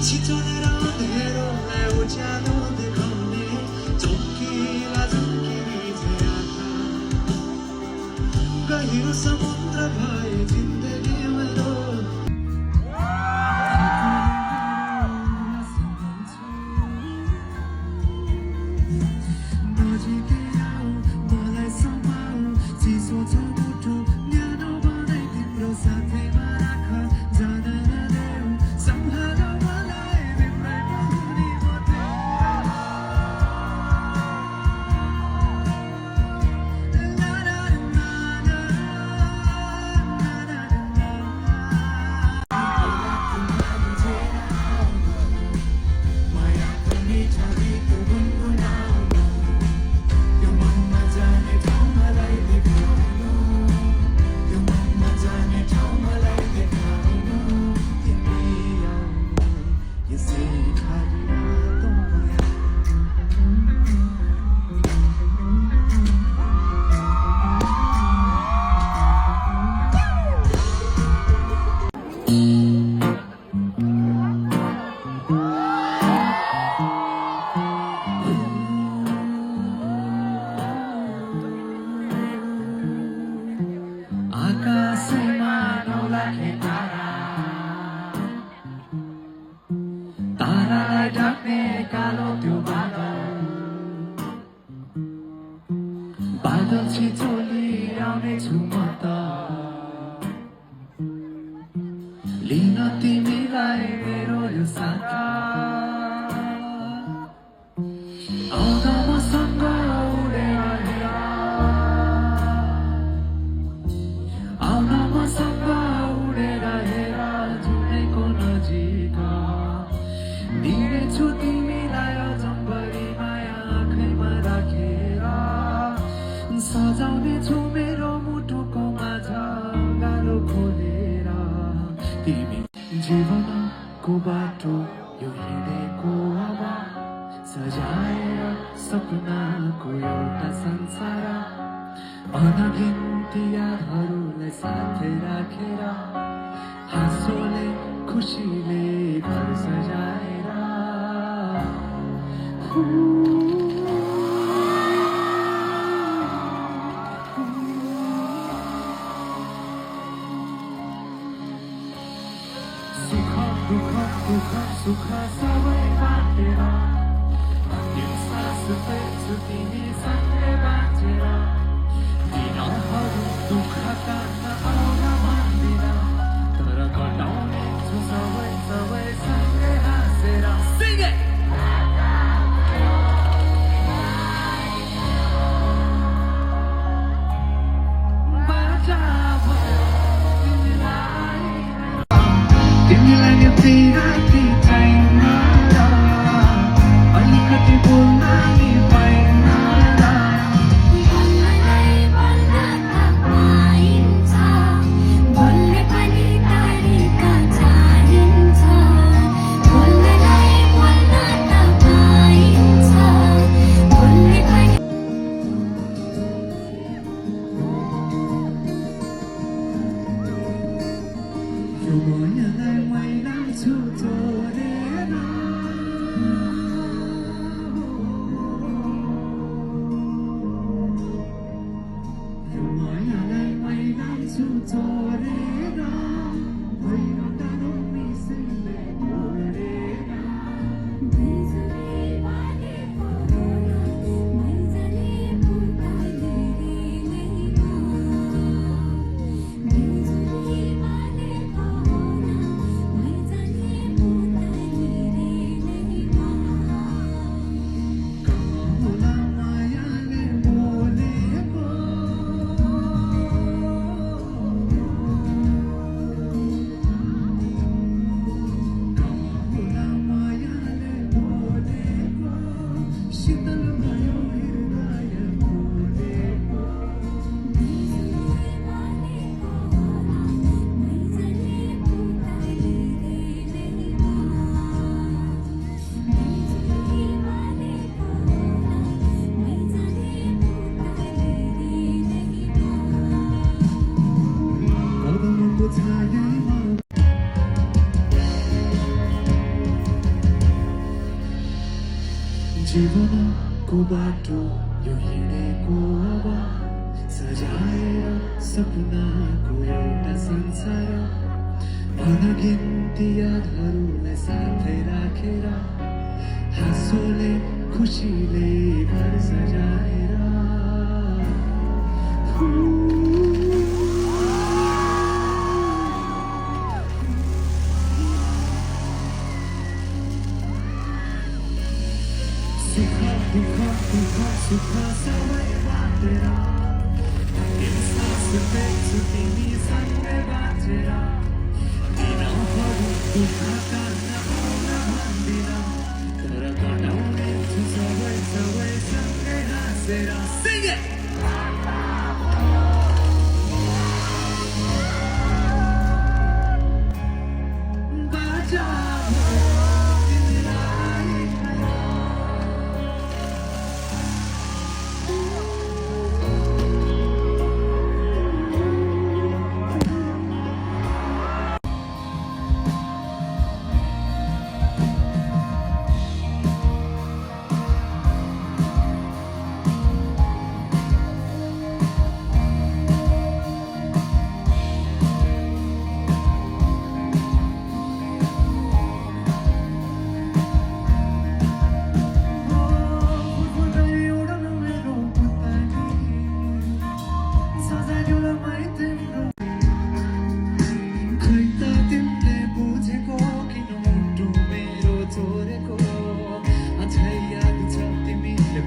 시전을 어디로 내오지 않은데 걷니 좀기라 좀길이 되었다 가히로 서문드라 바에 딘데기메로 바닥이 돌리려네 숨었다 리너 팀이라의 외로운 산다 어둠은 선거울에라 해라 어둠은 선거울에라 해라 눈에 끊어지다 니네 초팀이라여 정발이 마야 그마다 개라 사장의 조매로 무토고 맞아 나로 고래라 팀이 जीवन को बाटो यो हिँडेको अब सजाएर सपना को एउटा संसार अनगिन्ती यादहरूलाई साथै राखेर हाँसोले खुसीले घर सजाएर सुख सबै बाँटेर अन्तिम सास फेर्छु तिमी सँगै बाँचेर दिनहरू दुःखका आउन मान्दिन तर कटाउने छु सबै सँगै हाँसेर Sing it! तिमीलाई यो राति चाहिन्न अलिकति बोल्न नि पाइन्न बोल्ने पनि तरिका चाहिन्छ बोल्नलाई बोल्न त पाइन्छ बोल्ने पनि यो मायालाई मैलाउँछु तोडेर यो मायालाई मैलाउँछु तोडेर पहिलो टाढो मिसले तोडेर बिजुली बालेको मैजले पुतालिने बिजुली बालेको मैजले पुतालिने जीवनको बाटो यो हिँडेको अब सजाएर सपनाको एउटा संसार अनगिन्ती यादहरूलाई साथै राखेर हाँसोले खुसीले घर सजाएर सुख सबै बाँडेर सुन्दैछु तिमीसँगै बाँचेर दिनहरू दुःखका नपाउन भन्दिन तर कटाउने छु सबै सँगै हाँसेर Sing it! बाजा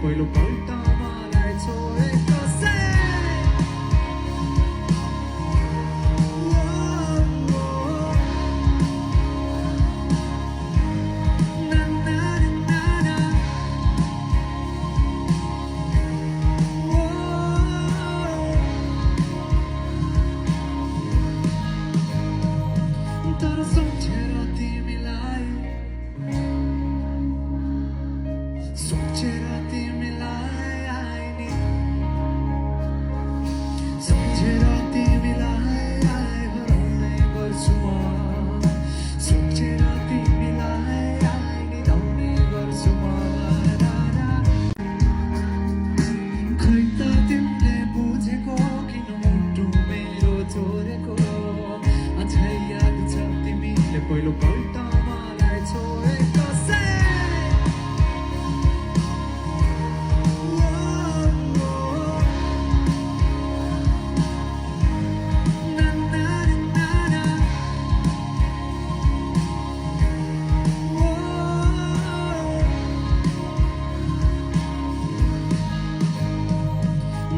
पहिलो पल्ट मलाई छोडेको तर सम्झेर तिमीलाई सम्झेर पहिलो पल्ट मलाई छोडेको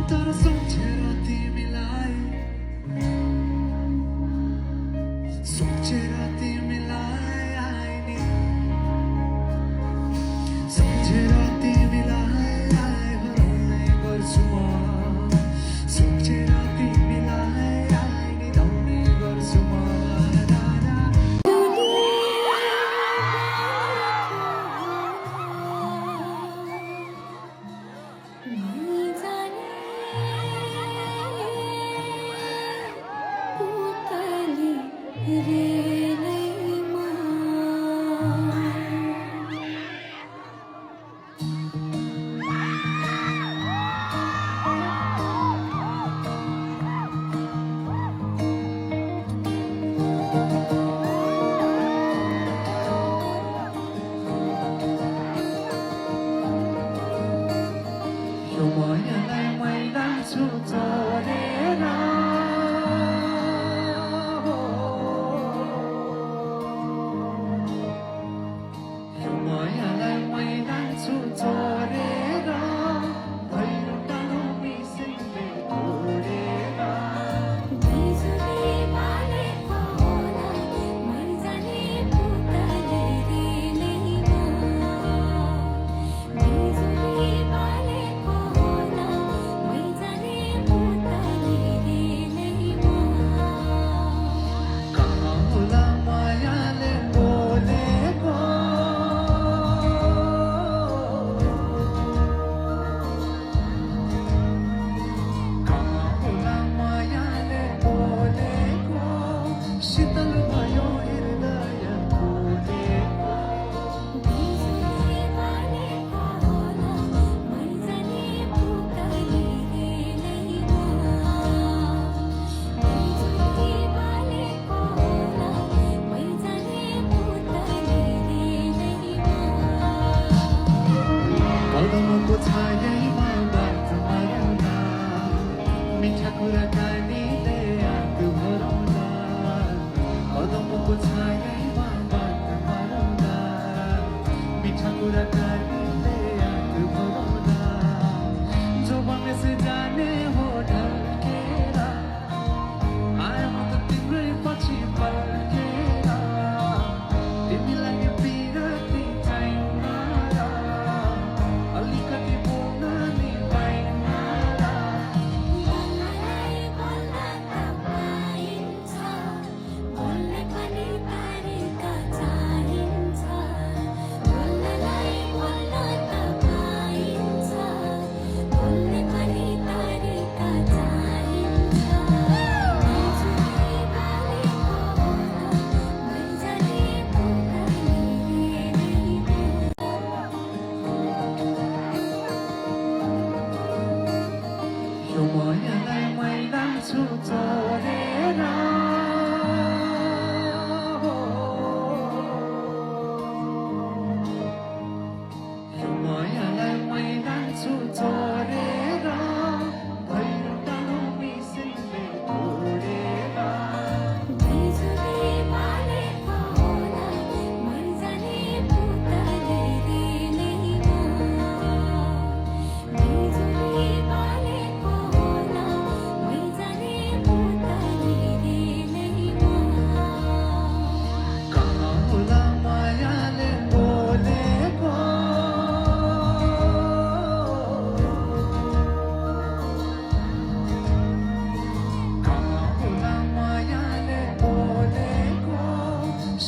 तर सम्झेर तिमीलाई सम्झेर तिमीलाई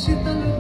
शीतल